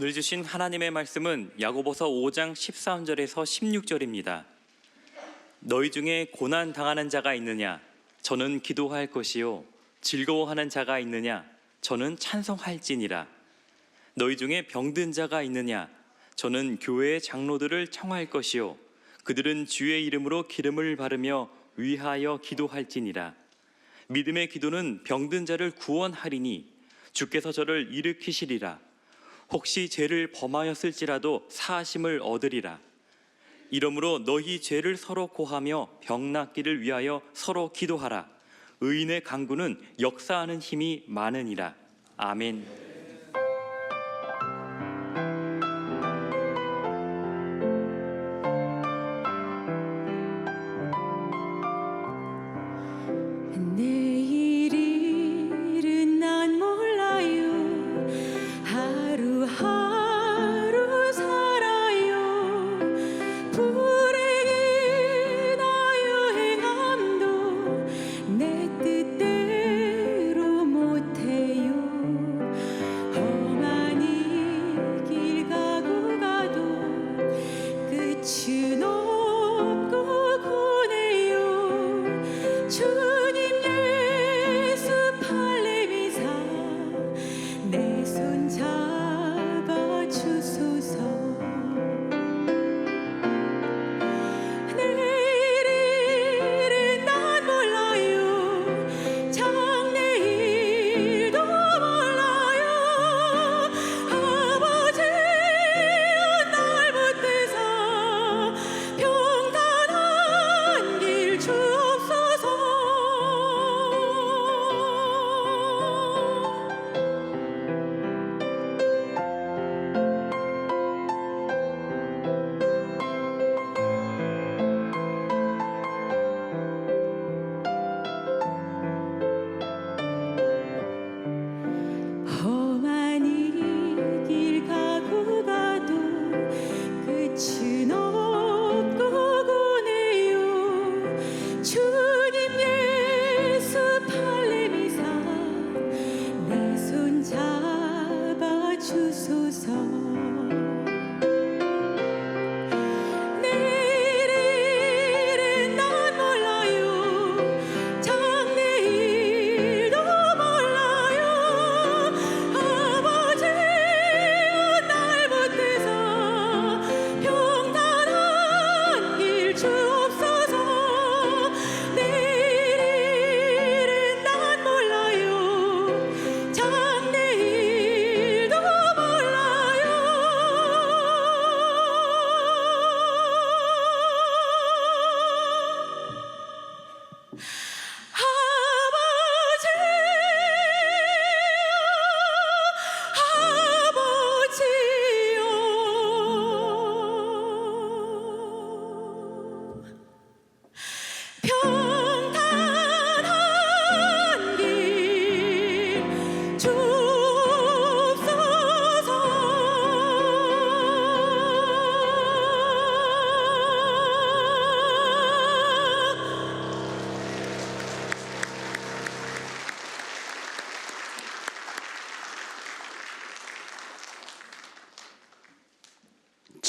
오늘 주신 하나님의 말씀은 야고보서 5장 13절에서 16절입니다. 너희 중에 고난 당하는 자가 있느냐? 저는 기도할 것이요. 즐거워하는 자가 있느냐? 저는 찬송할지니라. 너희 중에 병든 자가 있느냐? 저는 교회의 장로들을 청할 것이요. 그들은 주의 이름으로 기름을 바르며 위하여 기도할지니라. 믿음의 기도는 병든 자를 구원하리니 주께서 저를 일으키시리라. 혹시 죄를 범하였을지라도 사하심을 얻으리라. 이러므로 너희 죄를 서로 고하며 병 낫기를 위하여 서로 기도하라. 의인의 간구는 역사하는 힘이 많으니라. 아멘.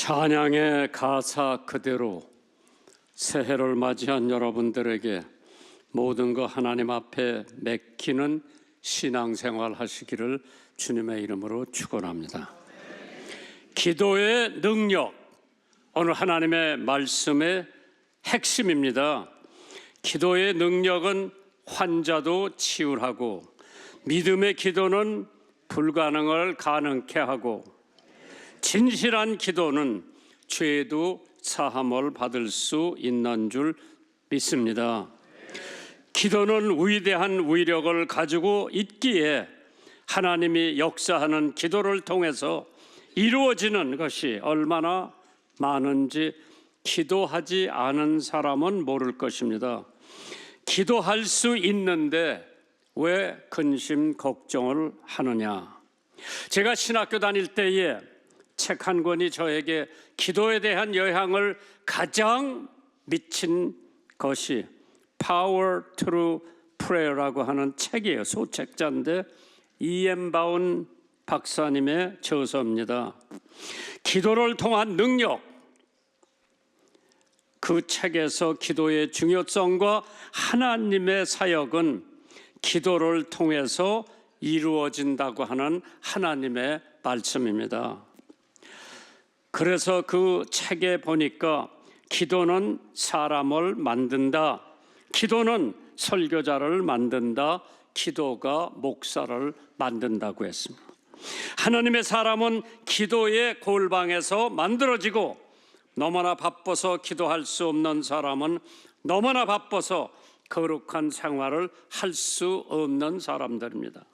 찬양의 가사 그대로 새해를 맞이한 여러분들에게 모든 것 하나님 앞에 맡기는 신앙생활 하시기를 주님의 이름으로 축원합니다. 기도의 능력, 오늘 하나님의 말씀의 핵심입니다. 기도의 능력은 환자도 치유하고, 믿음의 기도는 불가능을 가능케 하고, 진실한 기도는 죄도 사함을 받을 수 있는 줄 믿습니다. 기도는 위대한 위력을 가지고 있기에 하나님이 역사하는 기도를 통해서 이루어지는 것이 얼마나 많은지 기도하지 않은 사람은 모를 것입니다. 기도할 수 있는데 왜 근심 걱정을 하느냐? 제가 신학교 다닐 때에 책 한 권이 저에게 기도에 대한 영향을 가장 미친 것이 Power Through Prayer라고 하는 책이에요. 소책자인데 E.M. 바운 박사님의 저서입니다. 기도를 통한 능력, 그 책에서 기도의 중요성과 하나님의 사역은 기도를 통해서 이루어진다고 하는 하나님의 말씀입니다. 그래서 그 책에 보니까 기도는 사람을 만든다, 기도는 설교자를 만든다, 기도가 목사를 만든다고 했습니다. 하나님의 사람은 기도의 골방에서 만들어지고, 너무나 바빠서 기도할 수 없는 사람은 너무나 바빠서 거룩한 생활을 할 수 없는 사람들입니다.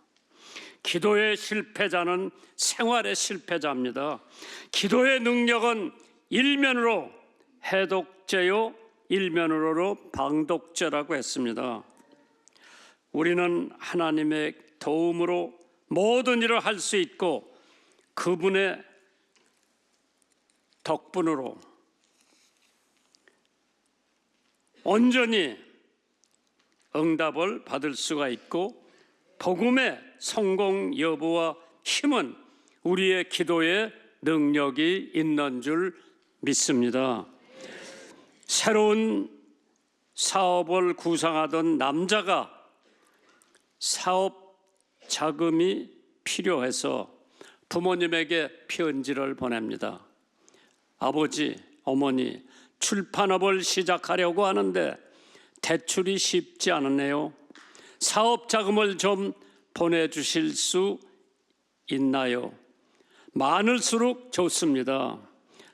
기도의 실패자는 생활의 실패자입니다. 기도의 능력은 일면으로 해독제요, 일면으로 방독제라고 했습니다. 우리는 하나님의 도움으로 모든 일을 할 수 있고, 그분의 덕분으로 온전히 응답을 받을 수가 있고, 복음의 성공 여부와 힘은 우리의 기도에 능력이 있는 줄 믿습니다. 새로운 사업을 구상하던 남자가 사업 자금이 필요해서 부모님에게 편지를 보냅니다. 아버지, 어머니, 출판업을 시작하려고 하는데 대출이 쉽지 않네요. 사업 자금을 좀 보내주실 수 있나요? 많을수록 좋습니다.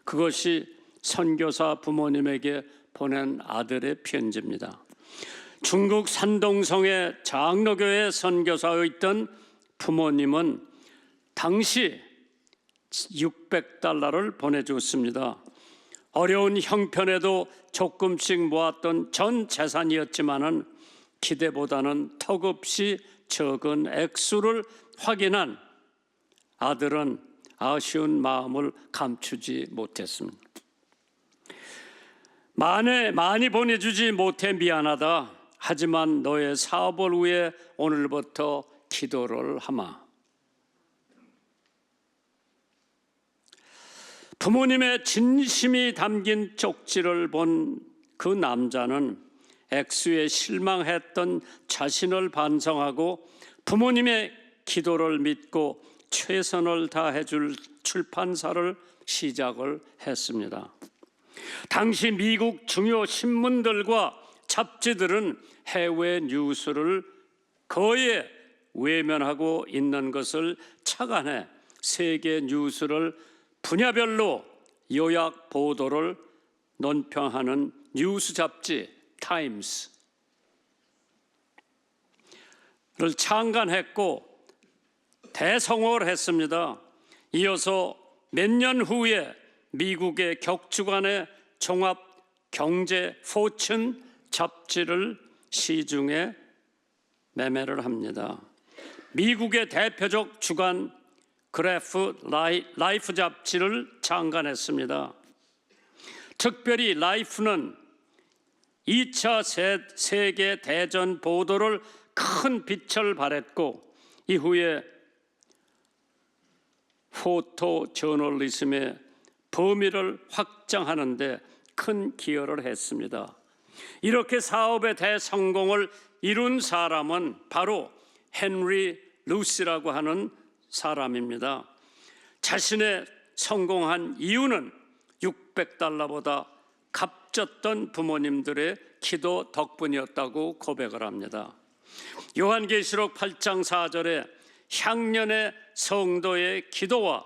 그것이 선교사 부모님에게 보낸 아들의 편지입니다. 중국 산동성의 장로교회 선교사였던 부모님은 당시 $600를 보내줬습니다. 어려운 형편에도 조금씩 모았던 전 재산이었지만은 기대보다는 턱없이 적은 액수를 확인한 아들은 아쉬운 마음을 감추지 못했습니다. 많이 보내주지 못해 미안하다. 하지만 너의 사업을 위해 오늘부터 기도를 하마. 부모님의 진심이 담긴 쪽지를 본 그 남자는 액수에 실망했던 자신을 반성하고 부모님의 기도를 믿고 최선을 다해줄 출판사를 시작을 했습니다. 당시 미국 중요 신문들과 잡지들은 해외 뉴스를 거의 외면하고 있는 것을 착안해 세계 뉴스를 분야별로 요약 보도를 논평하는 뉴스 잡지 타임스를 창간했고 대성공을 했습니다. 이어서 몇 년 후에 미국의 격주간의 종합 경제 포춘 잡지를 시중에 매매를 합니다. 미국의 대표적 주간 그래프 라이프 잡지를 창간했습니다. 특별히 라이프는 2차 세계 대전 보도를 큰 빛을 발했고, 이후에 포토 저널리즘의 범위를 확장하는 데 큰 기여를 했습니다. 이렇게 사업의 대성공을 이룬 사람은 바로 헨리 루시라고 하는 사람입니다. 자신의 성공한 이유는 $600보다 값졌던 부모님들의 기도 덕분이었다고 고백을 합니다. 요한계시록 8장 4절에 향년의 성도의 기도와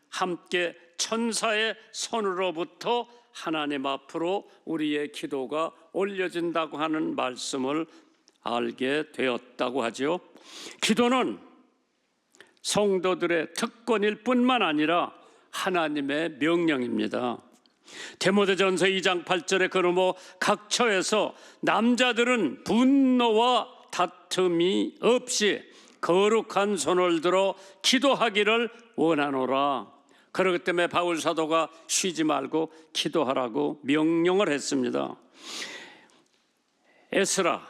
함께 천사의 손으로부터 하나님 앞으로 우리의 기도가 올려진다고 하는 말씀을 알게 되었다고 하죠. 기도는 성도들의 특권일 뿐만 아니라 하나님의 명령입니다. 디모데전서 2장 8절에 그러므로 각 처에서 남자들은 분노와 다툼이 없이 거룩한 손을 들어 기도하기를 원하노라. 그렇기 때문에 바울 사도가 쉬지 말고 기도하라고 명령을 했습니다. 에스라,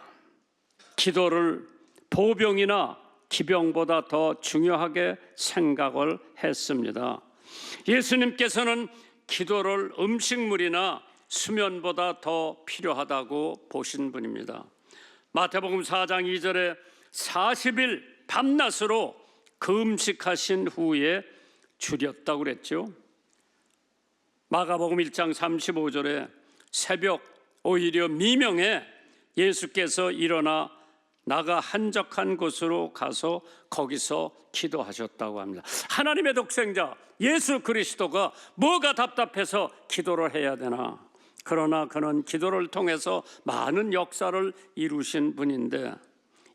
기도를 보병이나 기병보다 더 중요하게 생각을 했습니다. 예수님께서는 기도를 음식물이나 수면보다 더 필요하다고 보신 분입니다. 마태복음 4장 2절에 40일 밤낮으로 금식하신 후에 줄였다고 그랬죠. 마가복음 1장 35절에 새벽 오히려 미명에 예수께서 일어나 나가 한적한 곳으로 가서 거기서 기도하셨다고 합니다. 하나님의 독생자 예수 그리스도가 뭐가 답답해서 기도를 해야 되나? 그러나 그는 기도를 통해서 많은 역사를 이루신 분인데,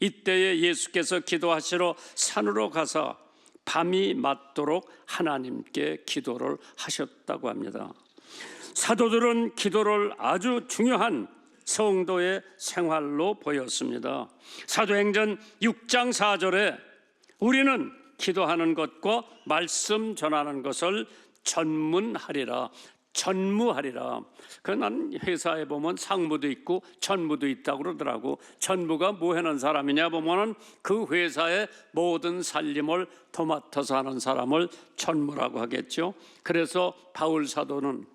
이때에 예수께서 기도하시러 산으로 가서 밤이 맞도록 하나님께 기도를 하셨다고 합니다. 사도들은 기도를 아주 중요한 성도의 생활로 보였습니다. 사도행전 6장 4절에 우리는 기도하는 것과 말씀 전하는 것을 전무하리라. 난 회사에 보면 상무도 있고 전무도 있다고 그러더라고. 전무가 뭐 하는 사람이냐 보면은 그 회사의 모든 살림을 도맡아서 하는 사람을 전무라고 하겠죠. 그래서 바울 사도는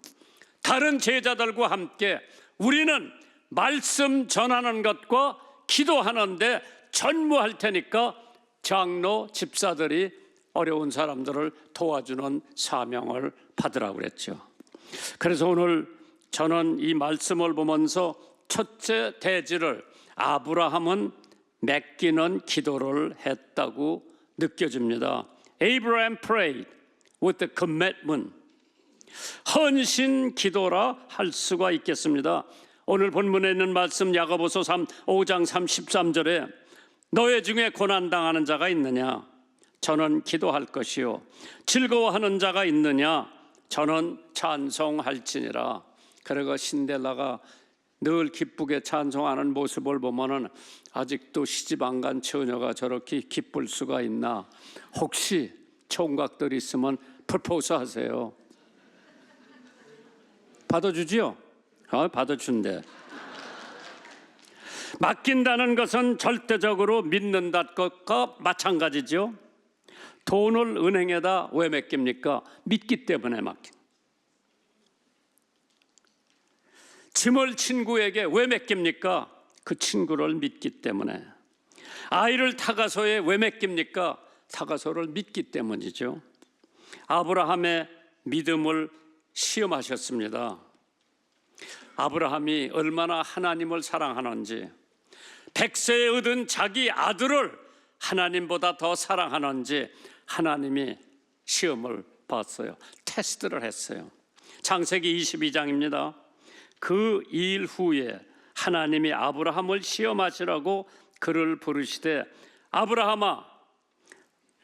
다른 제자들과 함께 우리는 말씀 전하는 것과 기도하는데 전무할 테니까 장로 집사들이 어려운 사람들을 도와주는 사명을 받으라고 그랬죠. 그래서 오늘 저는 이 말씀을 보면서 첫째 대지를 아브라함은 맡기는 기도를 했다고 느껴집니다. Abraham prayed with a commitment. 헌신 기도라 할 수가 있겠습니다. 오늘 본문에 있는 말씀 야고보서 5장 33절에 너희 중에 고난당하는 자가 있느냐? 저는 기도할 것이요. 즐거워하는 자가 있느냐? 저는 찬송할지니라. 그리고 신데렐라가 늘 기쁘게 찬송하는 모습을 보면은 아직도 시집 안 간 처녀가 저렇게 기쁠 수가 있나? 혹시 총각들 있으면 프로포즈 하세요. 받아주지요? 받아준대. 맡긴다는 것은 절대적으로 믿는다는 것과 마찬가지죠. 돈을 은행에다 왜 맡깁니까? 믿기 때문에 맡긴. 짐을 친구에게 왜 맡깁니까? 그 친구를 믿기 때문에. 아이를 타가소에 왜 맡깁니까? 타가소를 믿기 때문이죠. 아브라함의 믿음을 시험하셨습니다. 아브라함이 얼마나 하나님을 사랑하는지, 100세에 얻은 자기 아들을 하나님보다 더 사랑하는지 하나님이 시험을 봤어요. 테스트를 했어요. 창세기 22장입니다. 그 일 후에 하나님이 아브라함을 시험하시라고 그를 부르시되 아브라함아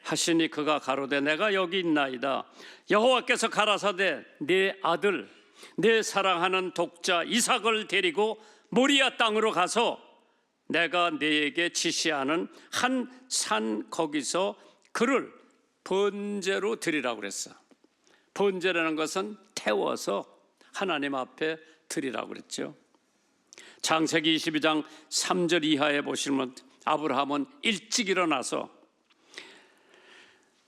하시니 그가 가로되 내가 여기 있나이다. 여호와께서 가라사대 네 아들 내 사랑하는 독자 이삭을 데리고 모리아 땅으로 가서 내가 네에게 지시하는 한 산 거기서 그를 번제로 드리라고 그랬어. 번제라는 것은 태워서 하나님 앞에 드리라고 그랬죠. 창세기 22장 3절 이하에 보시면 아브라함은 일찍 일어나서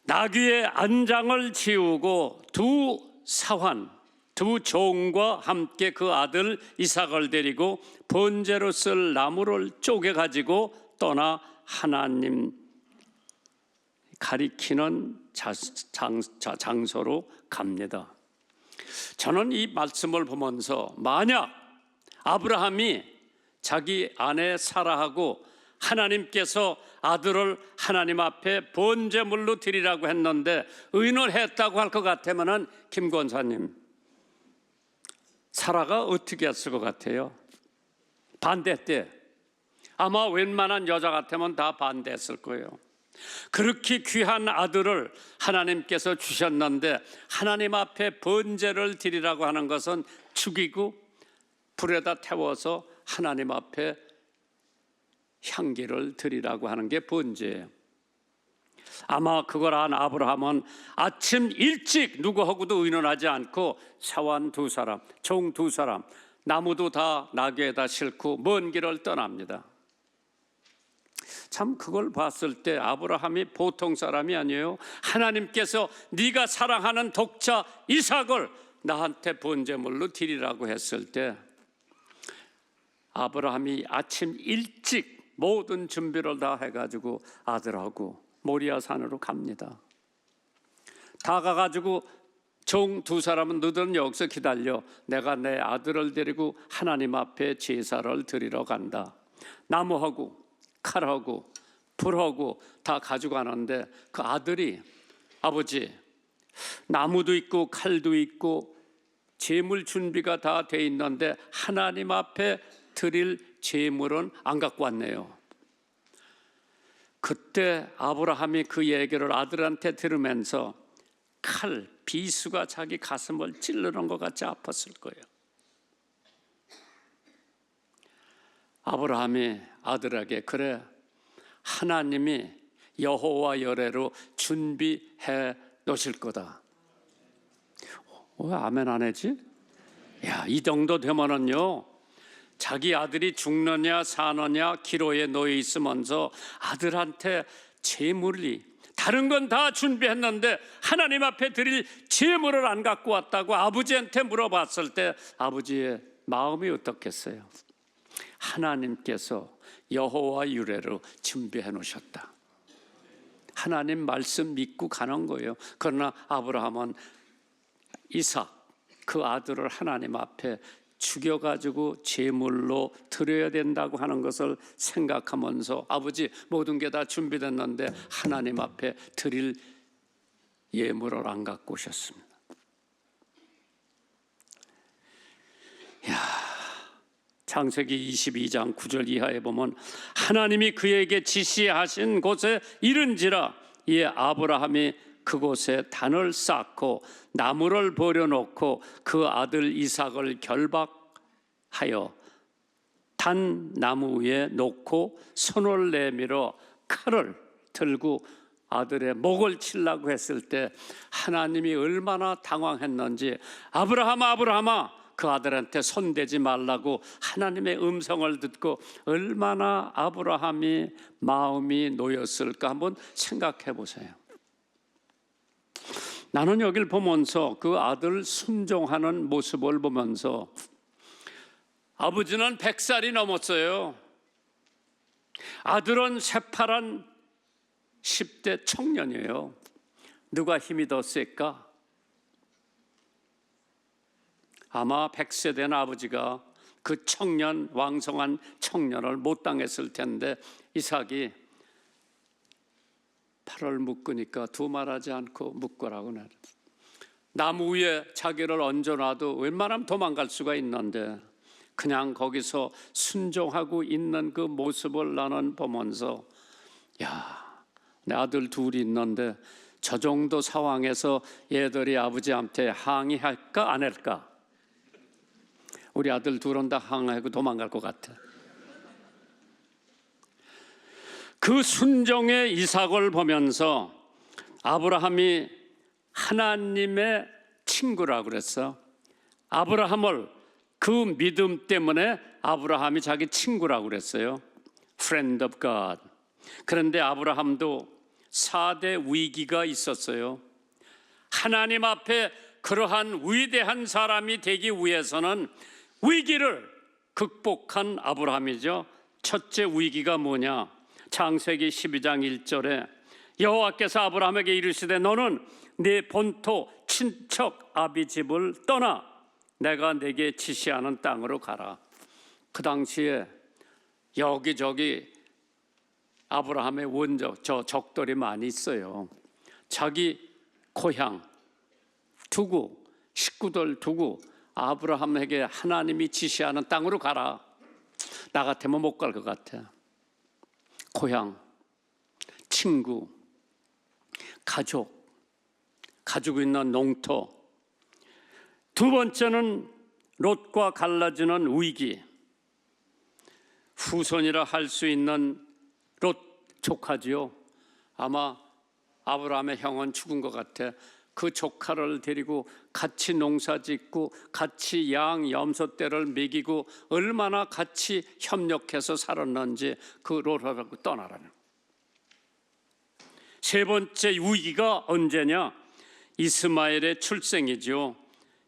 나귀의 안장을 지우고 두 사환 두 종과 함께 그 아들 이삭을 데리고 번제로 쓸 나무를 쪼개 가지고 떠나 하나님 가리키는 장소로 갑니다. 저는 이 말씀을 보면서 만약 아브라함이 자기 아내 사라하고 하나님께서 아들을 하나님 앞에 번제물로 드리라고 했는데 의논했다고 할 것 같으면 김 권사님, 사라가 어떻게 했을 것 같아요? 반대때 아마 웬만한 여자 같으면 다 반대했을 거예요. 그렇게 귀한 아들을 하나님께서 주셨는데 하나님 앞에 번제를 드리라고 하는 것은 죽이고 불에다 태워서 하나님 앞에 향기를 드리라고 하는 게 번제예요. 아마 그걸 안 아브라함은 아침 일찍 누구하고도 의논하지 않고 사환 두 사람, 종 두 사람, 나무도 다 나귀에다 싣고 먼 길을 떠납니다. 참 그걸 봤을 때 아브라함이 보통 사람이 아니에요. 하나님께서 네가 사랑하는 독자 이삭을 나한테 번제물로 드리라고 했을 때 아브라함이 아침 일찍 모든 준비를 다 해가지고 아들하고 모리아 산으로 갑니다. 다 가가지고 종 두 사람은 너희들은 여기서 기다려. 내가 내 아들을 데리고 하나님 앞에 제사를 드리러 간다. 나무하고 칼하고 불하고 다 가지고 가는데 그 아들이 아버지 나무도 있고 칼도 있고 제물 준비가 다 돼 있는데 하나님 앞에 드릴 제물은 안 갖고 왔네요. 그때 아브라함이 그 얘기를 아들한테 들으면서 칼, 비수가 자기 가슴을 찔르는 것 같이 아팠을 거예요. 아브라함이 아들에게 그래 하나님이 여호와 여레로 준비해 놓으실 거다. 왜 아멘 안 하지? 야, 이 정도 되면은요 자기 아들이 죽느냐 사느냐 기로에 놓여 있으면서 아들한테 제물이 다른 건 다 준비했는데 하나님 앞에 드릴 제물을 안 갖고 왔다고 아버지한테 물어봤을 때 아버지의 마음이 어떻겠어요? 하나님께서 여호와 유래로 준비해 놓으셨다. 하나님 말씀 믿고 가는 거예요. 그러나 아브라함은 이삭 그 아들을 하나님 앞에 죽여가지고 제물로 드려야 된다고 하는 것을 생각하면서 아버지 모든 게 다 준비됐는데 하나님 앞에 드릴 예물을 안 갖고 오셨습니다. 창세기 22장 9절 이하에 보면 하나님이 그에게 지시하신 곳에 이른지라 이에 아브라함이 그곳에 단을 쌓고 나무를 버려놓고 그 아들 이삭을 결박하여 단 나무 위에 놓고 손을 내밀어 칼을 들고 아들의 목을 치려고 했을 때 하나님이 얼마나 당황했는지 아브라함아 아브라함아 그 아들한테 손대지 말라고 하나님의 음성을 듣고 얼마나 아브라함이 마음이 놓였을까 한번 생각해 보세요. 나는 여길 보면서 그 아들 순종하는 모습을 보면서 아버지는 100살이 넘었어요. 아들은 새파란 10대 청년이에요. 누가 힘이 더 셀까? 아마 100세 된 아버지가 그 청년 왕성한 청년을 못 당했을 텐데 이삭이 팔을 묶으니까 두말하지 않고 묶으라고 나를 나무 위에 자기를 얹어놔도 웬만하면 도망갈 수가 있는데 그냥 거기서 순종하고 있는 그 모습을 나는 보면서 야, 내 아들 둘이 있는데 저 정도 상황에서 얘들이 아버지한테 항의할까 안 할까? 우리 아들 둘은 다 항의하고 도망갈 것 같아. 그 순종의 이삭을 보면서 아브라함이 하나님의 친구라고 그랬어. 아브라함을 그 믿음 때문에 아브라함이 자기 친구라고 그랬어요. Friend of God. 그런데 아브라함도 4대 위기가 있었어요. 하나님 앞에 그러한 위대한 사람이 되기 위해서는 위기를 극복한 아브라함이죠. 첫째 위기가 뭐냐? 창세기 12장 1절에 여호와께서 아브라함에게 이르시되 너는 네 본토 친척 아비 집을 떠나 내가 내게 지시하는 땅으로 가라. 그 당시에 여기저기 아브라함의 원적, 적들이 많이 있어요. 자기 고향 두고 식구들 두고 아브라함에게 하나님이 지시하는 땅으로 가라. 나 같으면 못 갈 것 같아. 고향, 친구, 가지고 있는 농토. 두 번째는 롯과 갈라지는 위기. 후손이라 할 수 있는 롯 조카지요. 아마 아브라함의 형은 죽은 것 같아. 그 조카를 데리고 같이 농사 짓고 같이 양 염소떼를 먹이고 얼마나 같이 협력해서 살았는지 그 롯하고 떠나라는. 세 번째 위기가 언제냐? 이스마엘의 출생이죠.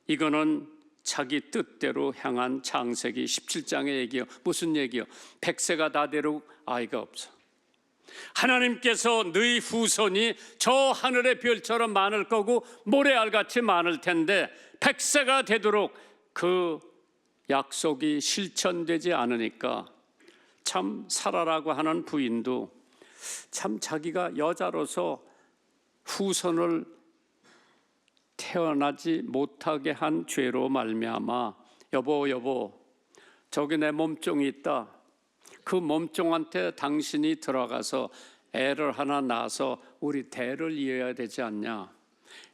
이거는 자기 뜻대로 향한 창세기 17장의 얘기요. 무슨 얘기요? 100세가 다 되도록 아이가 없어. 하나님께서 너희 후손이 저 하늘의 별처럼 많을 거고 모래알같이 많을 텐데 100세가 되도록 그 약속이 실천되지 않으니까 참 사라라고 하는 부인도 참 자기가 여자로서 후손을 태어나지 못하게 한 죄로 말미암아 여보 저기 내 몸종이 있다. 그 몸종한테 당신이 들어가서 애를 하나 낳아서 우리 대를 이어야 되지 않냐.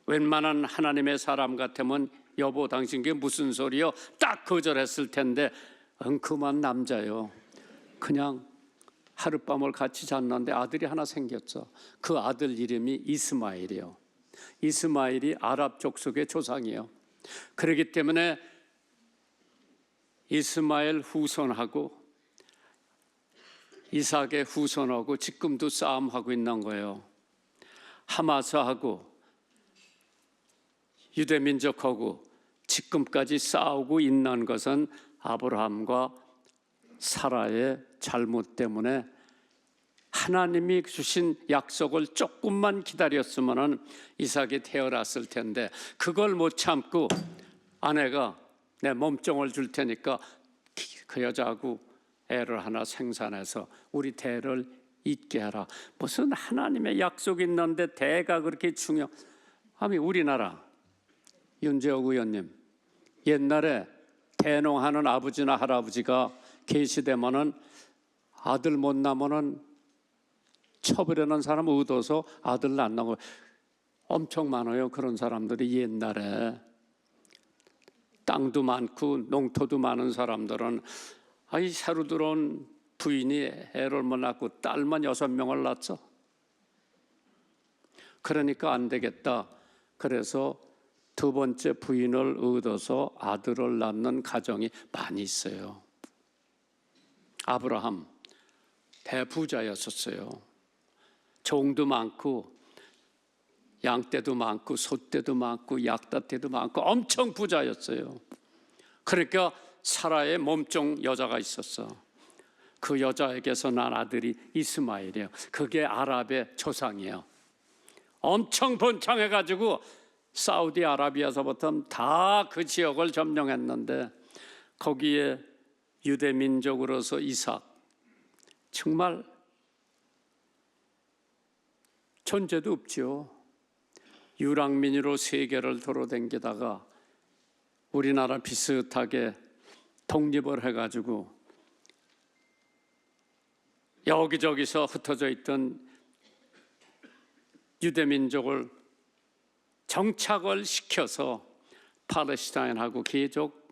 웬만한 하나님의 사람 같으면 여보 당신 그게 무슨 소리요? 딱 거절했을 텐데 엉큼한 남자요. 그냥 하룻밤을 같이 잤는데 아들이 하나 생겼어. 그 아들 이름이 이스마엘이요. 이스마엘이 아랍 족속의 조상이에요. 그렇기 때문에 이스마엘 후손하고 이삭의 후손하고 지금도 싸움하고 있는 거예요. 하마스하고 유대민족하고 지금까지 싸우고 있는 것은 아브라함과 사라의 잘못 때문에 하나님이 주신 약속을 조금만 기다렸으면 이삭이 태어났을 텐데 그걸 못 참고 아내가 내 몸종을 줄 테니까 그 여자하고 애를 하나 생산해서 우리 대를 잇게 하라. 무슨 하나님의 약속이 있는데 대가 그렇게 아니 우리나라 윤재옥 의원님 옛날에 대농하는 아버지나 할아버지가 계시되면은 아들 못 나면은 처벌하는 사람 얻어서 아들 낳는 엄청 많아요. 그런 사람들이 옛날에 땅도 많고 농토도 많은 사람들은 새로 들어온 부인이 애를 못 낳고 딸만 6명을 낳았어. 그러니까 안 되겠다. 그래서 두 번째 부인을 얻어서 아들을 낳는 가정이 많이 있어요. 아브라함 대부자였었어요. 종도 많고 양떼도 많고 소떼도 많고 약다떼도 많고 엄청 부자였어요. 그러니까 사라의 몸종 여자가 있었어. 그 여자에게서 난 아들이 이스마엘이에요. 그게 아랍의 조상이에요. 엄청 번창해가지고 사우디아라비아서부터 다 그 지역을 점령했는데 거기에 유대민족으로서 이삭 정말 존재도 없죠. 유랑민으로 세계를 돌아다니다가 우리나라 비슷하게 독립을 해가지고 여기저기서 흩어져 있던 유대민족을 정착을 시켜서 팔레스타인하고 계속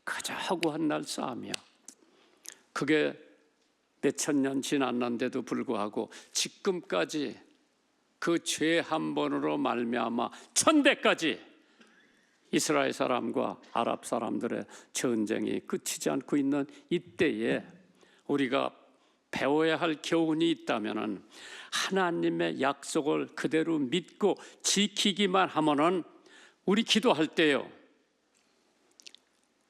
그저 하고 한 날 싸움이야. 그게 몇천 년 지났는데도 불구하고 지금까지 그 죄 한 번으로 말미암아 1000대까지 이스라엘 사람과 아랍 사람들의 전쟁이 끝이지 않고 있는 이때에 우리가 배워야 할 교훈이 있다면은 하나님의 약속을 그대로 믿고 지키기만 하면은 우리 기도할 때요,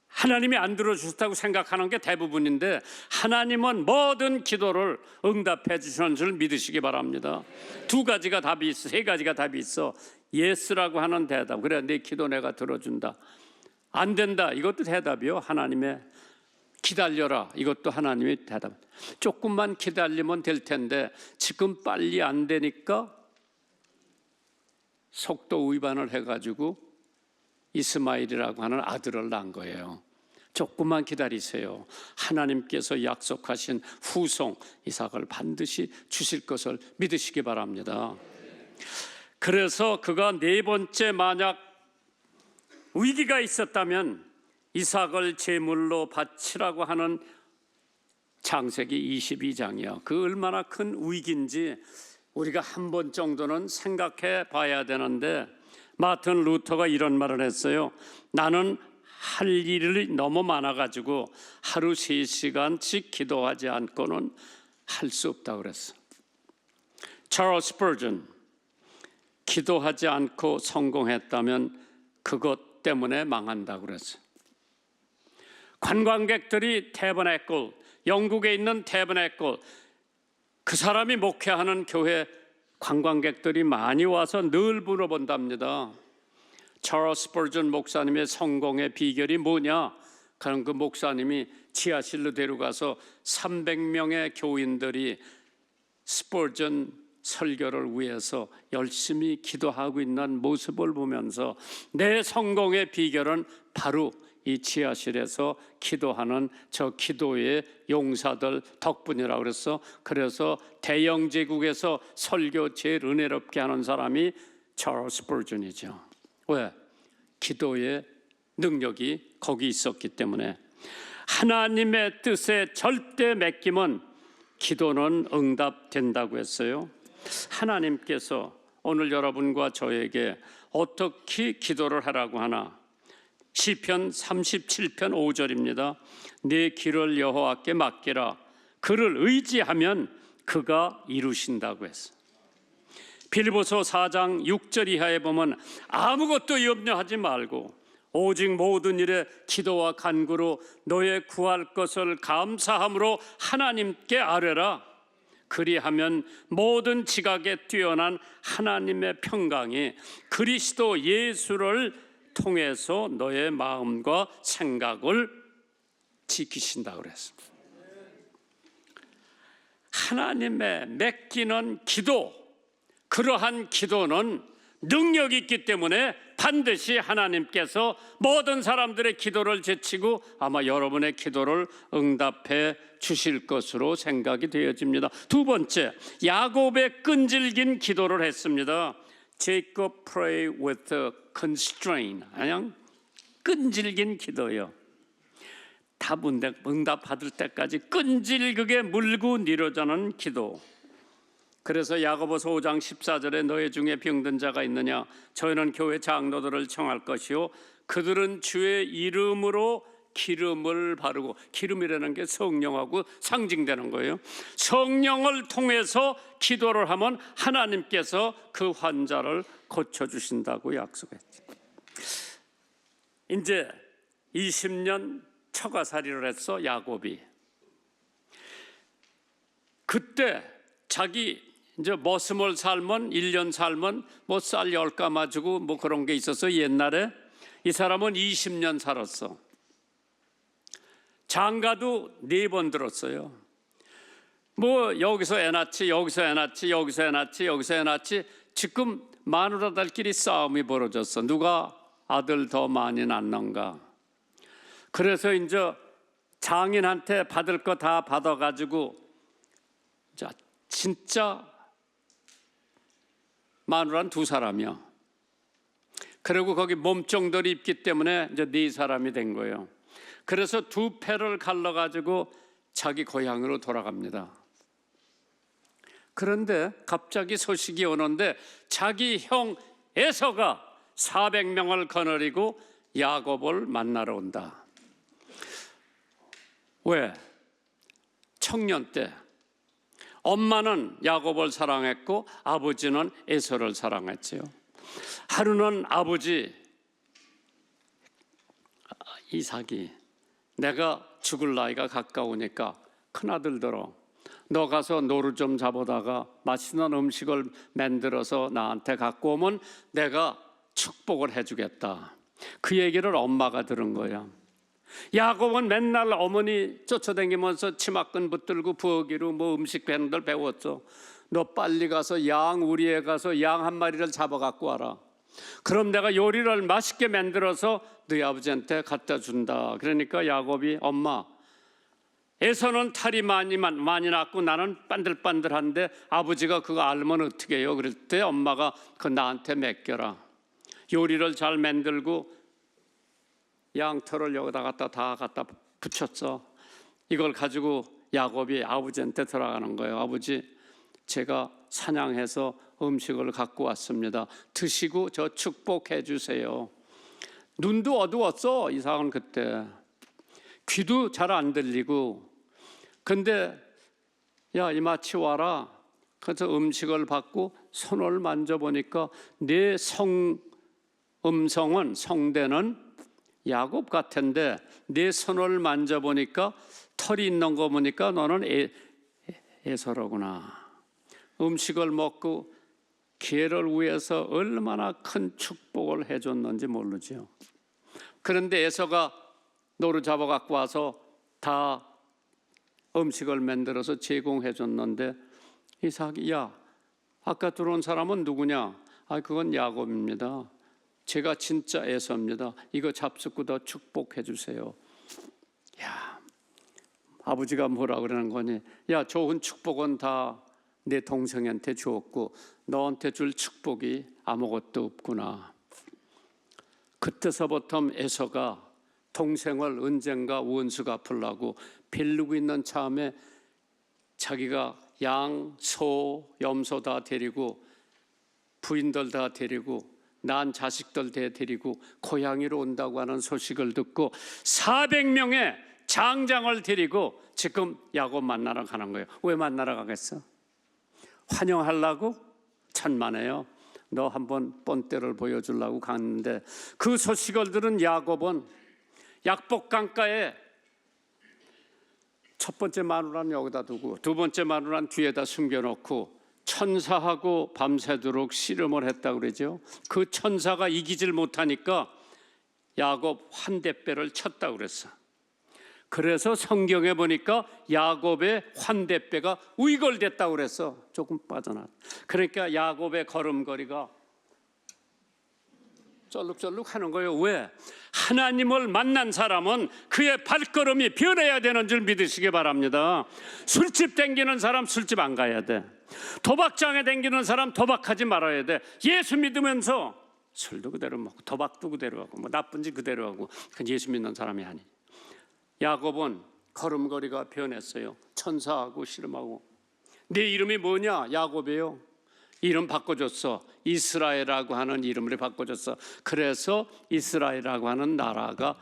하나님이 안 들어주셨다고 생각하는 게 대부분인데 하나님은 모든 기도를 응답해 주시는 줄 믿으시기 바랍니다. 두 가지가 답이 있어, 세 가지가 답이 있어. 예스라고 하는 대답, 그래 내 기도 내가 들어준다. 안 된다, 이것도 대답이요. 하나님의 기다려라, 이것도 하나님의 대답. 조금만 기다리면 될 텐데 지금 빨리 안 되니까 속도 위반을 해가지고 이스마엘이라고 하는 아들을 낳은 거예요. 조금만 기다리세요. 하나님께서 약속하신 후손 이삭을 반드시 주실 것을 믿으시기 바랍니다. 그래서 그가 네 번째 만약 위기가 있었다면 이삭을 제물로 바치라고 하는 창세기 22장이요. 그 얼마나 큰 위기인지 우리가 한 번 정도는 생각해 봐야 되는데, 마틴 루터가 이런 말을 했어요. 나는 할 일이 너무 많아가지고 하루 3시간씩 기도하지 않고는 할 수 없다고 그랬어. 찰스 스퍼전, 기도하지 않고 성공했다면 그것 때문에 망한다고 그랬어요. 관광객들이 태버네클, 영국에 있는 태버네클, 그 사람이 목회하는 교회 관광객들이 많이 와서 늘 물어본답니다. 찰스 스퍼전 목사님의 성공의 비결이 뭐냐? 그런 그 목사님이 지하실로 데려가서 300명의 교인들이 스퍼전 설교를 위해서 열심히 기도하고 있는 모습을 보면서 내 성공의 비결은 바로 이 지하실에서 기도하는 저 기도의 용사들 덕분이라고 그래서 대영 제국에서 설교 제일 은혜롭게 하는 사람이 찰스 스퍼전이죠. 왜? 기도의 능력이 거기 있었기 때문에. 하나님의 뜻에 절대 맡기면 기도는 응답된다고 했어요. 하나님께서 오늘 여러분과 저에게 어떻게 기도를 하라고 하나? 시편 37편 5절입니다. 내 길을 여호와께 맡기라. 그를 의지하면 그가 이루신다고 했어. 빌보서 4장 6절 이하에 보면 아무것도 염려하지 말고 오직 모든 일에 기도와 간구로 너의 구할 것을 감사함으로 하나님께 아뢰라. 그리하면 모든 지각에 뛰어난 하나님의 평강이 그리스도 예수를 통해서 너의 마음과 생각을 지키신다고 그랬습니다. 하나님의 맡기는 기도, 그러한 기도는 능력이 있기 때문에 반드시 하나님께서 모든 사람들의 기도를 제치고 아마 여러분의 기도를 응답해 주실 것으로 생각이 되어집니다. 두 번째, 야곱의 끈질긴 기도를 했습니다. Jacob pray with constraint. 그냥 끈질긴 기도요. 답 응답 받을 때까지 끈질기게 물고 니러자는 기도. 그래서 야고보서 5장 14절에 너희 중에 병든 자가 있느냐? 저희는 교회 장로들을 청할 것이요 그들은 주의 이름으로 기름을 바르고, 기름이라는 게 성령하고 상징되는 거예요. 성령을 통해서 기도를 하면 하나님께서 그 환자를 고쳐주신다고 약속했죠. 이제 20년 처가살이를 했어 야곱이. 그때 자기 이제 머슴을 살면 1년 살면 뭐 쌀 10가마 주고 뭐 그런 게 있어서 옛날에 이 사람은 20년 살았어. 장가도 4번 들었어요. 뭐 여기서 애 낳지, 여기서 애 낳지, 여기서 애 낳지, 여기서 애 낳지. 지금 마누라들끼리 싸움이 벌어졌어. 누가 아들 더 많이 낳는가. 그래서 이제 장인한테 받을 거 다 받아가지고 자 진짜 마누라는 2사람이야. 그리고 거기 몸종들이 있기 때문에 이제 4사람이 된 거예요. 그래서 2패를 갈라가지고 자기 고향으로 돌아갑니다. 그런데 갑자기 소식이 오는데 자기 형 에서가 400명을 거느리고 야곱을 만나러 온다. 왜? 청년 때 엄마는 야곱을 사랑했고 아버지는 에서를 사랑했지요. 하루는 아버지 이삭이 내가 죽을 나이가 가까우니까 큰아들들어 너 가서 노루 좀 잡아다가 맛있는 음식을 만들어서 나한테 갖고 오면 내가 축복을 해주겠다. 그 얘기를 엄마가 들은 거야. 야곱은 맨날 어머니 쫓아다니면서 치마끈 붙들고 부엌이로 뭐 음식 배는 걸 배웠죠. 너 빨리 가서 우리 애 가서 양 한 마리를 잡아 갖고 와라. 그럼 내가 요리를 맛있게 만들어서 너희 아버지한테 갖다 준다. 그러니까 야곱이 엄마, 에서는 탈이 많이 났고 나는 반들반들한데 아버지가 그거 알면 어떻게 해요? 그럴 때 엄마가 그 나한테 맡겨라. 요리를 잘 만들고 양털을 여기다 다 갖다 붙였어. 이걸 가지고 야곱이 아버지한테 들어가는 거예요. 아버지, 제가 사냥해서 음식을 갖고 왔습니다. 드시고 저 축복해 주세요. 눈도 어두웠어, 이삭은 그때. 귀도 잘 안 들리고. 근데 야, 이마치 와라. 그래서 음식을 받고 손을 만져보니까 내 성대는 야곱 같은데 내 손을 만져보니까 털이 있는 거 보니까 너는 에서로구나. 음식을 먹고 개를 위해서 얼마나 큰 축복을 해줬는지 모르죠. 그런데 에서가 노루 잡아 갖고 와서 다 음식을 만들어서 제공해 줬는데 이삭이 야, 아까 들어온 사람은 누구냐? 그건 야곱입니다. 제가 진짜 에서입니다. 이거 잡숫고 더 축복해 주세요. 야, 아버지가 뭐라 그러는 거니? 야, 좋은 축복은 다 내 동생한테 주었고 너한테 줄 축복이 아무것도 없구나. 그때서부터 에서가 동생을 언젠가 원수 갚으려고 빌리고 있는 참에 자기가 양, 소, 염소 다 데리고 부인들 다 데리고 난 자식들 다 데리고 고향으로 온다고 하는 소식을 듣고 400명의 장장을 데리고 지금 야곱 만나러 가는 거예요. 왜 만나러 가겠어? 환영하려고? 천만에요. 너 한번 뻔때를 보여주려고 갔는데 그 소식을 들은 야곱은 약복강가에 첫 번째 마누라는 여기다 두고 두 번째 마누라는 뒤에다 숨겨놓고 천사하고 밤새도록 씨름을 했다고 그러죠. 그 천사가 이기질 못하니까 야곱 환대뼈를 쳤다고 그랬어. 그래서 성경에 보니까 야곱의 환대뼈가 우이걸됐다고 그랬어. 조금 빠져나. 그러니까 야곱의 걸음걸이가 쩔룩쩔룩 하는 거예요. 왜? 하나님을 만난 사람은 그의 발걸음이 변해야 되는 줄 믿으시기 바랍니다. 술집 댕기는 사람 술집 안 가야 돼. 도박장에 댕기는 사람 도박하지 말아야 돼. 예수 믿으면서 술도 그대로 먹고 도박도 그대로 하고 뭐 나쁜 짓 그대로 하고 그건 예수 믿는 사람이 아니. 야곱은 걸음걸이가 변했어요. 천사하고 씨름하고. 내 이름이 뭐냐? 야곱이에요. 이름 바꿔줬어. 이스라엘이라고 하는 이름으로 바꿔줬어. 그래서 이스라엘이라고 하는 나라가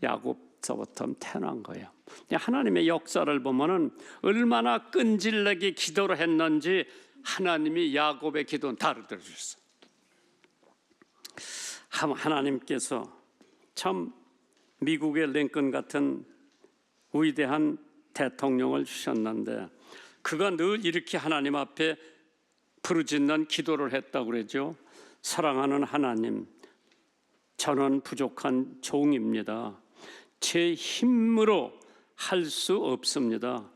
야곱서부터 태어난 거예요. 하나님의 역사를 보면은 얼마나 끈질나게 기도를 했는지 하나님이 야곱의 기도는 다 들어주셨어요. 하나님께서 참 미국의 링컨 같은 위대한 대통령을 주셨는데 그가 늘 이렇게 하나님 앞에 부르짖는 기도를 했다고 그러죠. 사랑하는 하나님, 저는 부족한 종입니다. 제 힘으로 할 수 없습니다.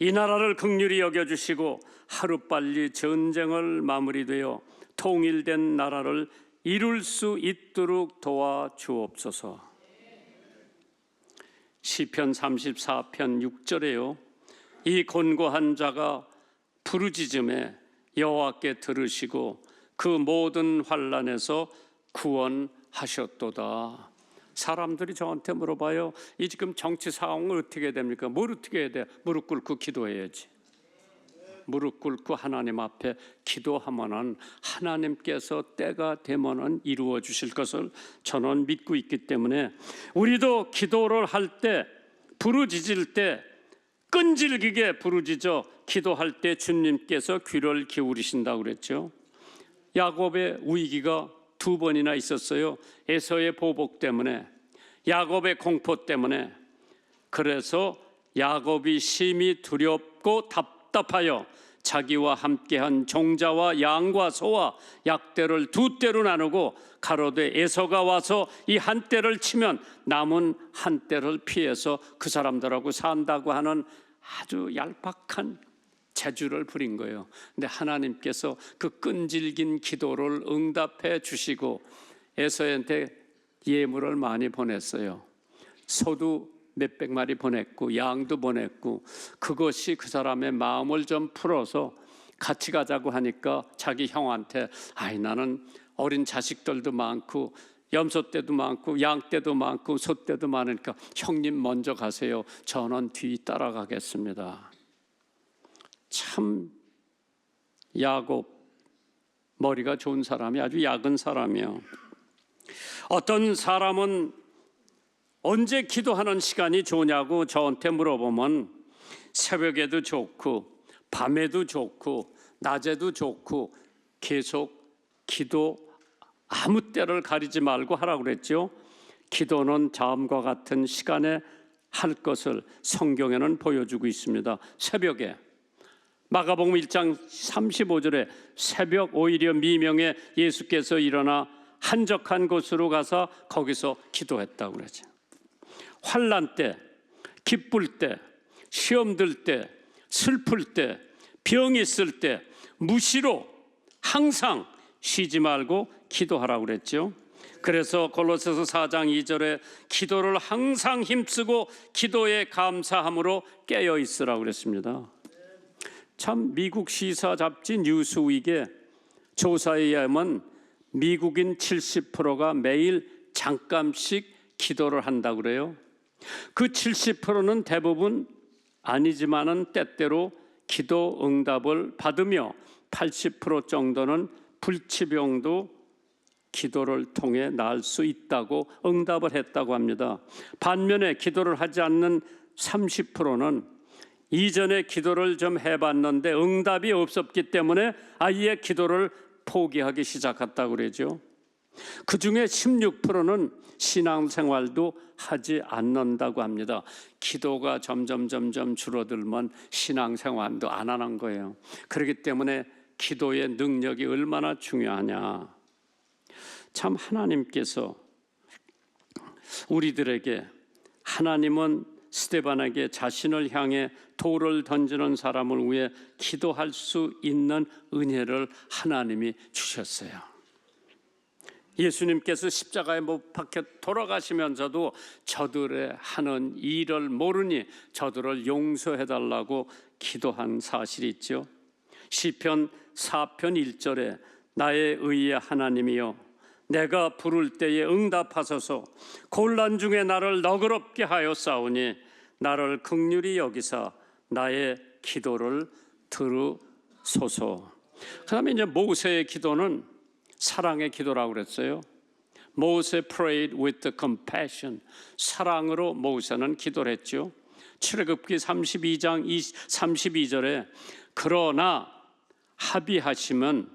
이 나라를 긍휼히 여겨주시고 하루빨리 전쟁을 마무리되어 통일된 나라를 이룰 수 있도록 도와주옵소서. 시편 34편 6절에요. 이 곤고한 자가 부르짖음에 여호와께 들으시고 그 모든 환난에서 구원하셨도다. 사람들이 저한테 물어봐요. 이 지금 정치 상황을 어떻게 해야 됩니까? 뭘 어떻게 해야 돼? 무릎 꿇고 기도해야지. 무릎 꿇고 하나님 앞에 기도하면은 하나님께서 때가 되면은 이루어 주실 것을 저는 믿고 있기 때문에 우리도 기도를 할 때 부르짖을 때 끈질기게 부르짖어 기도할 때 주님께서 귀를 기울이신다고 그랬죠. 야곱의 위기가 두 번이나 있었어요. 에서의 보복 때문에 야곱의 공포 때문에, 그래서 야곱이 심히 두렵고 답답하여 자기와 함께한 종자와 양과 소와 약대를 두 떼로 나누고 가로되 에서가 와서 이 한 떼를 치면 남은 한 떼를 피해서 그 사람들하고 산다고 하는 아주 얄팍한 재주를 부린 거예요. 근데 하나님께서 그 끈질긴 기도를 응답해 주시고 에서한테 예물을 많이 보냈어요. 소도 몇백 마리 보냈고 양도 보냈고, 그것이 그 사람의 마음을 좀 풀어서 같이 가자고 하니까 자기 형한테 아이 나는 어린 자식들도 많고 염소 떼도 많고 양 떼도 많고 소 떼도 많으니까 형님 먼저 가세요. 저는 뒤 따라가겠습니다. 참 야곱 머리가 좋은 사람이 아주 약은 사람이요. 어떤 사람은 언제 기도하는 시간이 좋냐고 저한테 물어보면 새벽에도 좋고 밤에도 좋고 낮에도 좋고 계속 기도 아무 때를 가리지 말고 하라고 그랬죠. 기도는 다음과 같은 시간에 할 것을 성경에는 보여주고 있습니다. 새벽에 마가복음 1장 35절에 새벽 오히려 미명에 예수께서 일어나 한적한 곳으로 가서 거기서 기도했다고 그러죠. 환난 때, 기쁠 때, 시험 들 때, 슬플 때, 병 있을 때 무시로 항상 쉬지 말고 기도하라고 그랬죠. 그래서 골로새서 4장 2절에 기도를 항상 힘쓰고 기도에 감사함으로 깨어 있으라고 그랬습니다. 참 미국 시사 잡지 뉴스윅의 조사에 의하면 미국인 70%가 매일 잠깐씩 기도를 한다고 그래요. 그 70%는 대부분 아니지만은 때때로 기도 응답을 받으며 80% 정도는 불치병도 기도를 통해 나을 수 있다고 응답을 했다고 합니다. 반면에 기도를 하지 않는 30%는 이전에 기도를 좀 해봤는데 응답이 없었기 때문에 아예 기도를 포기하기 시작했다고 그러죠. 그 중에 16%는 신앙생활도 하지 않는다고 합니다. 기도가 점점 줄어들면 신앙생활도 안 하는 거예요. 그렇기 때문에 기도의 능력이 얼마나 중요하냐. 참 하나님께서 우리들에게, 하나님은 스데반에게 자신을 향해 돌을 던지는 사람을 위해 기도할 수 있는 은혜를 하나님이 주셨어요. 예수님께서 십자가에 못 박혀 돌아가시면서도 저들의 하는 일을 모르니 저들을 용서해달라고 기도한 사실이 있죠. 시편 4편 1절에 나의 의의 하나님이여 내가 부를 때에 응답하소서. 곤란 중에 나를 너그럽게 하여 싸우니 나를 긍휼히 여기사 나의 기도를 들으소서. 그 다음에 이제 모세의 기도는 사랑의 기도라고 그랬어요. 모세 prayed with compassion. 사랑으로 모세는 기도를 했죠. 출애굽기 32장 32절에 그러나 합의하시면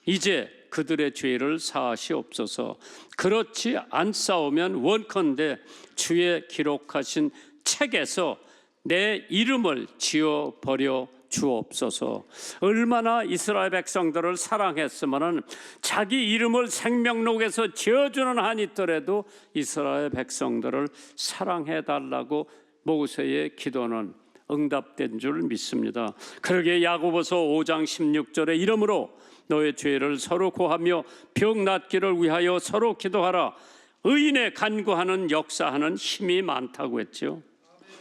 이제 그들의 죄를 사하시옵소서. 그렇지 않사오면 원컨대 주의 기록하신 책에서 내 이름을 지워버려 주옵소서. 얼마나 이스라엘 백성들을 사랑했으면 자기 이름을 생명록에서 지어주는 한이 있더라도 이스라엘 백성들을 사랑해달라고 모세의 기도는 응답된 줄 믿습니다. 그러기에 야고보서 5장 16절에 이러므로 너의 죄를 서로 고하며 병 낫기를 위하여 서로 기도하라. 의인의 간구하는 역사하는 힘이 많다고 했죠.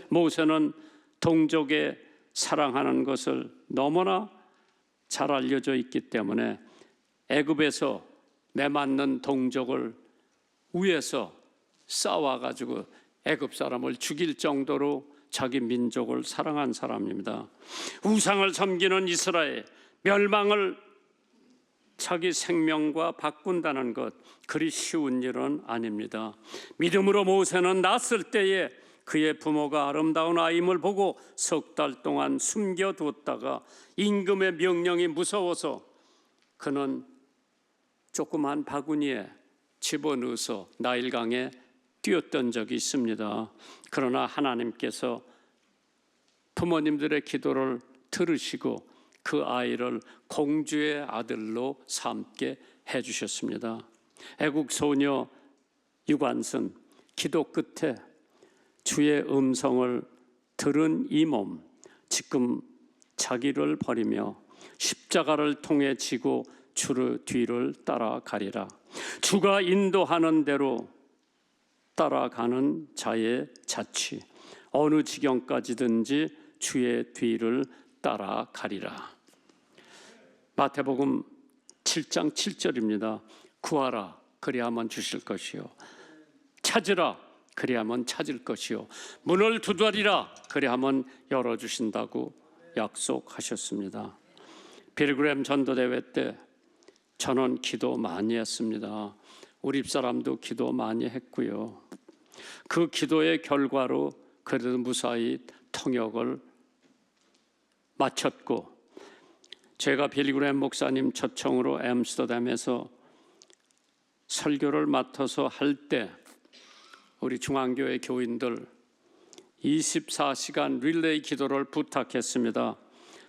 모세는 동족에 사랑하는 것을 너무나 잘 알려져 있기 때문에 애굽에서 매맞는 동족을 위해서 싸워가지고 애굽 사람을 죽일 정도로 자기 민족을 사랑한 사람입니다. 우상을 섬기는 이스라엘 멸망을 자기 생명과 바꾼다는 것 그리 쉬운 일은 아닙니다. 믿음으로 모세는 낳았을 때에 그의 부모가 아름다운 아임을 보고 석 달 동안 숨겨두었다가 임금의 명령이 무서워서 그는 조그만 바구니에 집어넣어서 나일강에 뛰었던 적이 있습니다. 그러나 하나님께서 부모님들의 기도를 들으시고 그 아이를 공주의 아들로 삼게 해주셨습니다. 애국 소녀 유관순, 기도 끝에 주의 음성을 들은 이 몸, 지금 자기를 버리며 십자가를 통해 지고 주의 뒤를 따라가리라. 주가 인도하는 대로 따라가는 자의 자취, 어느 지경까지든지 주의 뒤를 따라가리라. 마태복음 7장 7절입니다. 구하라 그리하면 주실 것이요, 찾으라 그리하면 찾을 것이요, 문을 두드리라 그리하면 열어주신다고 약속하셨습니다. 빌그램 전도대회 때 저는 기도 많이 했습니다. 우리 집사람도 기도 많이 했고요. 그 기도의 결과로 그래도 무사히 통역을 마쳤고, 제가 빌그램 목사님 초청으로 엠스터담에서 설교를 맡아서 할 때 우리 중앙교회 교인들 24시간 릴레이 기도를 부탁했습니다.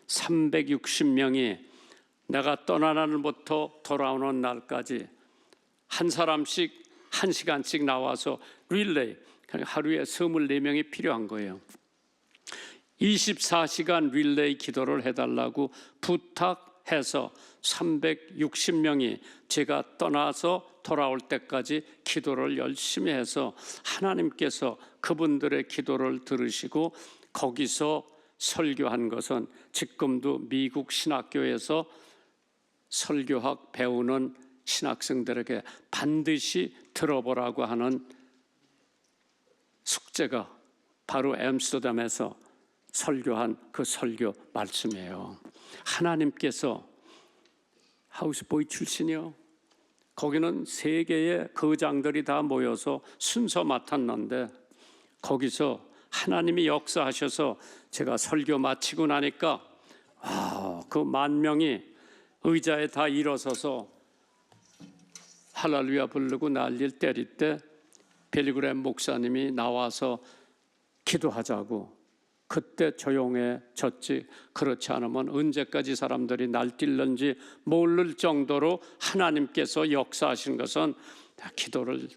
360명이 내가 떠나는 날부터 돌아오는 날까지 한 사람씩 1시간씩 나와서 릴레이, 하루에 24명이 필요한 거예요. 24시간 릴레이 기도를 해달라고 부탁해서 360명이 제가 떠나서 돌아올 때까지 기도를 열심히 해서 하나님께서 그분들의 기도를 들으시고 거기서 설교한 것은 지금도 미국 신학교에서 설교학 배우는 신학생들에게 반드시 들어보라고 하는 숙제가 바로 엠스터담에서 설교한 그 설교 말씀이에요. 하나님께서 하우스보이 출신이요, 거기는 세계의 거장들이 다 모여서 순서 맡았는데 거기서 하나님이 역사하셔서 제가 설교 마치고 나니까 그 10,000명이 의자에 다 일어서서 할렐루야 부르고 난리를 때릴 때 빌그램 목사님이 나와서 기도하자고, 그때 조용해졌지, 그렇지 않으면 언제까지 사람들이 날뛸는지 모를 정도로 하나님께서 역사하신 것은 기도를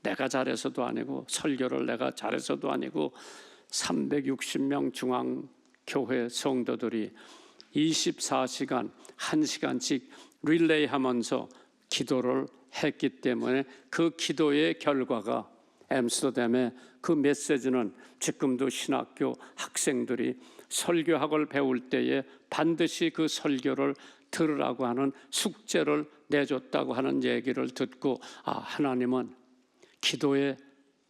내가 잘해서도 아니고 설교를 내가 잘해서도 아니고 360명 중앙교회 성도들이 24시간 1시간씩 릴레이 하면서 기도를 했기 때문에 그 기도의 결과가 엠스터담의 그 메시지는 지금도 신학교 학생들이 설교학을 배울 때에 반드시 그 설교를 들으라고 하는 숙제를 내줬다고 하는 얘기를 듣고, 하나님은 기도의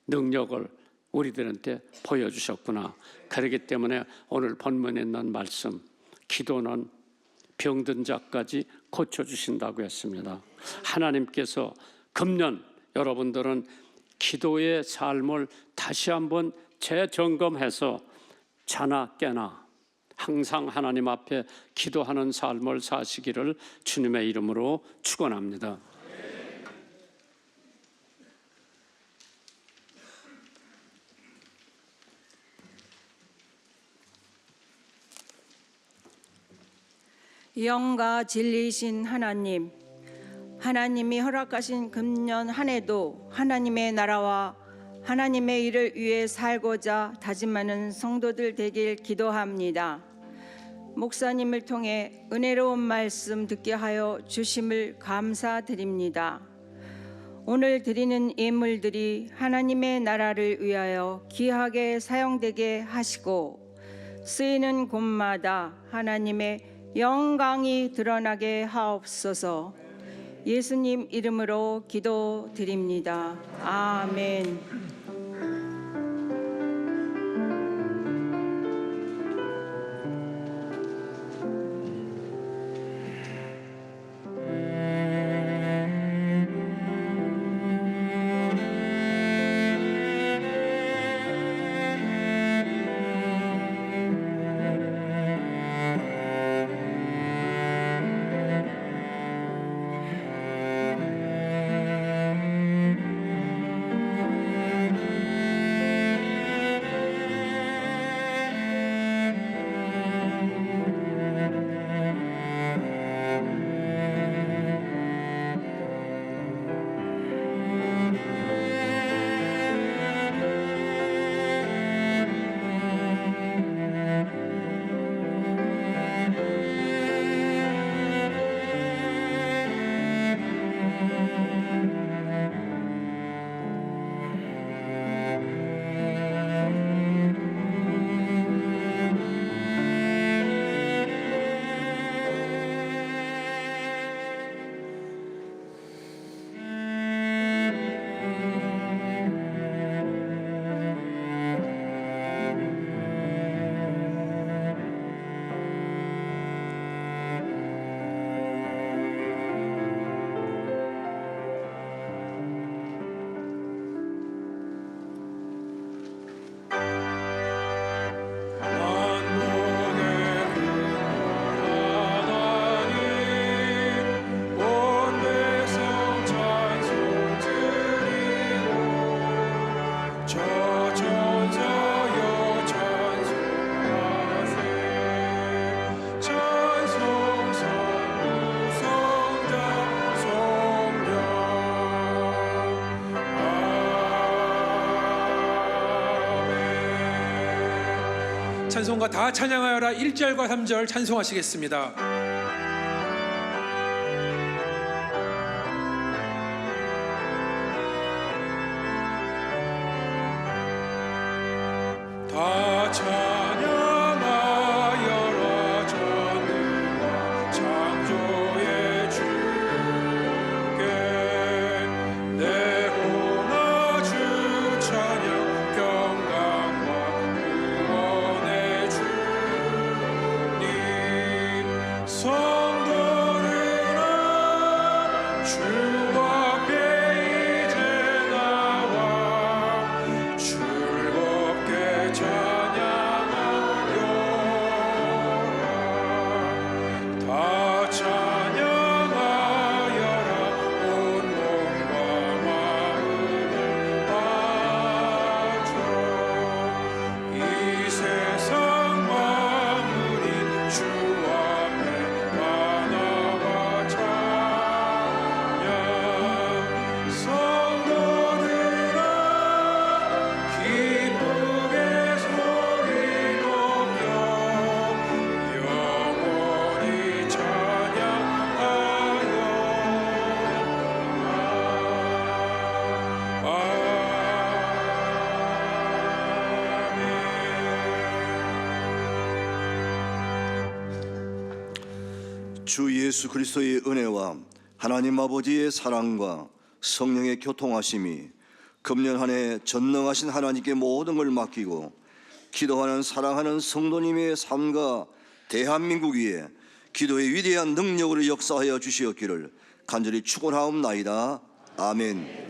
능력을 우리들한테 보여주셨구나. 그렇기 때문에 오늘 본문에 있는 말씀, 기도는 병든 자까지 고쳐주신다고 했습니다. 하나님께서 금년 여러분들은 기도의 삶을 다시 한번 재점검해서 자나 깨나 항상 하나님 앞에 기도하는 삶을 사시기를 주님의 이름으로 축원합니다. 영과 진리이신 하나님, 하나님이 허락하신 금년 한 해도 하나님의 나라와 하나님의 일을 위해 살고자 다짐하는 성도들 되길 기도합니다. 목사님을 통해 은혜로운 말씀 듣게 하여 주심을 감사드립니다. 오늘 드리는 예물들이 하나님의 나라를 위하여 귀하게 사용되게 하시고 쓰이는 곳마다 하나님의 영광이 드러나게 하옵소서. 예수님 이름으로 기도드립니다. 아멘. 찬송가 다 찬양하여라 1절과 3절 찬송하시겠습니다. 다 찬양하여라 전능한 창조의 주께 내 호나 주 찬양 평강과 구원의 주님 성도들아 주 앞에 이제 나와 즐겁게 찬양하여라 다 찬양하여라 온 몸과 마음을 바쳐 이 세상 만물이 주 앞에 다 나와 찬양 성도들아 기쁘게 소리 높여 영원히 찬양하여라. 주 예수 그리스도의 은혜와 하나님 아버지의 사랑과 성령의 교통하심이 금년 한 해 전능하신 하나님께 모든 걸 맡기고 기도하는 사랑하는 성도님의 삶과 대한민국 위에 기도의 위대한 능력으로 역사하여 주시었기를 간절히 축원하옵나이다. 아멘.